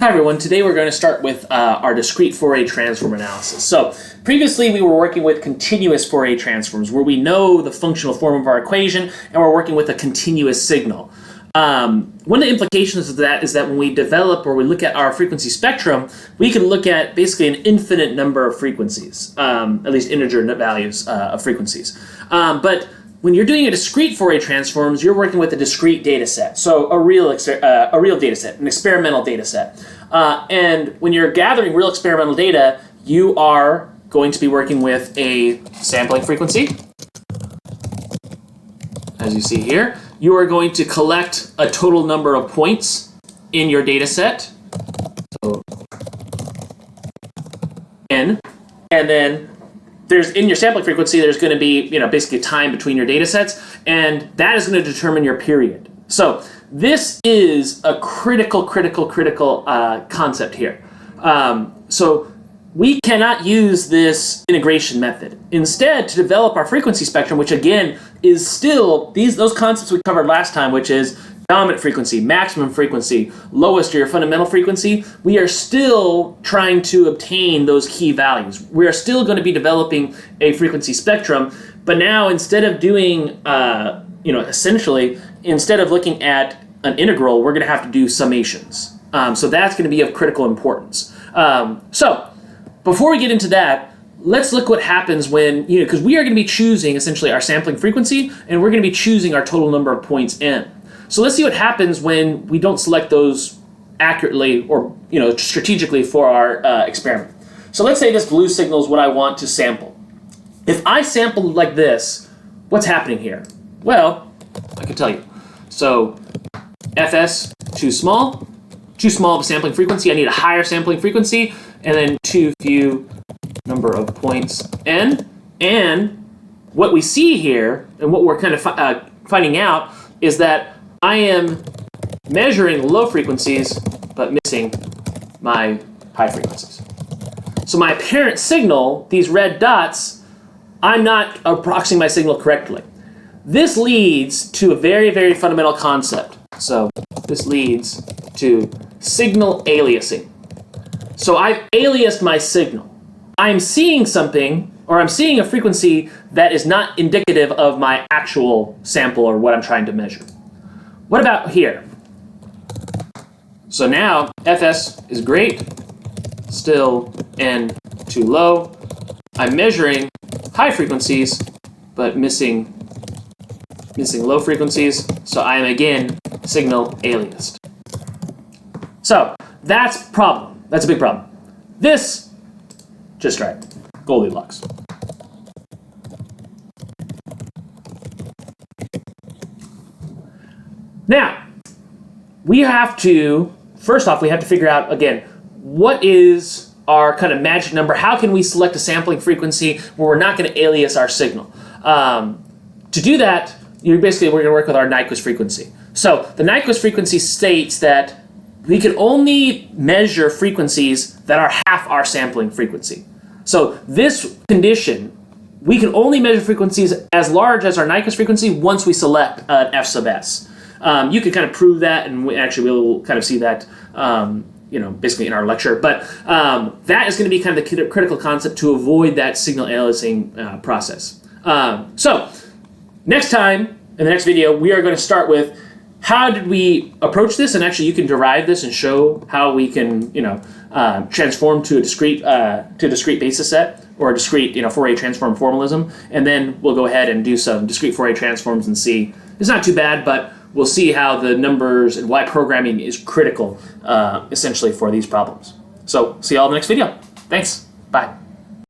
Hi everyone, today we're going to start with our discrete Fourier transform analysis. So previously we were working with continuous Fourier transforms where we know the functional form of our equation and we're working with a continuous signal. One of the implications of that is that when we develop or we look at our frequency spectrum, we can look at basically an infinite number of frequencies, at least integer values of frequencies. But when you're doing a discrete Fourier transforms, you're working with a discrete data set, so a real data set, an experimental data set. And when you're gathering real experimental data, you are going to be working with a sampling frequency. As you see here, you are going to collect a total number of points in your data set. So n, and then there's in your sampling frequency, there's going to be, basically time between your data sets, and that is going to determine your period. So this is a critical concept here. So we cannot use this integration method. Instead, to develop our frequency spectrum, which again is still those concepts we covered last time, which is dominant frequency, maximum frequency, lowest or your fundamental frequency, we are still trying to obtain those key values. We are still going to be developing a frequency spectrum, but now instead of doing, essentially, instead of looking at an integral, we're going to have to do summations. So that's going to be of critical importance. So before we get into that, let's look what happens when, because we are going to be choosing essentially our sampling frequency, and we're going to be choosing our total number of points n. So let's see what happens when we don't select those accurately or strategically for our experiment. So let's say this blue signal is what I want to sample. If I sample like this, what's happening here? Well, I can tell you. So fs, too small of a sampling frequency. I need a higher sampling frequency, and then too few number of points n. And what we see here, and what we're kind of finding out, is that I am measuring low frequencies, but missing my high frequencies. So my apparent signal, these red dots, I'm not approximating my signal correctly. This leads to a very fundamental concept. So this leads to signal aliasing. So I've aliased my signal. I'm seeing something, or I'm seeing a frequency that is not indicative of my actual sample or what I'm trying to measure. What about here? So now fs is great, still n too low. I'm measuring high frequencies, but missing low frequencies. So I am again signal aliased. So that's a problem. That's a big problem. This, just right, Goldilocks. Now, we have to, first off, we have to figure out, again, what is our kind of magic number? How can we select a sampling frequency where we're not going to alias our signal? To do that, we're going to work with our Nyquist frequency. So the Nyquist frequency states that we can only measure frequencies that are half our sampling frequency. So this condition, we can only measure frequencies as large as our Nyquist frequency once we select an f sub s. You can kind of prove that, and we'll kind of see that, basically in our lecture. But that is going to be kind of the critical concept to avoid that signal aliasing process. So next time, in the next video, we are going to start with how did we approach this, and actually you can derive this and show how we can, transform to a discrete basis set or a discrete, Fourier transform formalism, and then we'll go ahead and do some discrete Fourier transforms and see. It's not too bad, but we'll see how the numbers and why programming is critical, essentially, for these problems. So see you all in the next video. Thanks. Bye.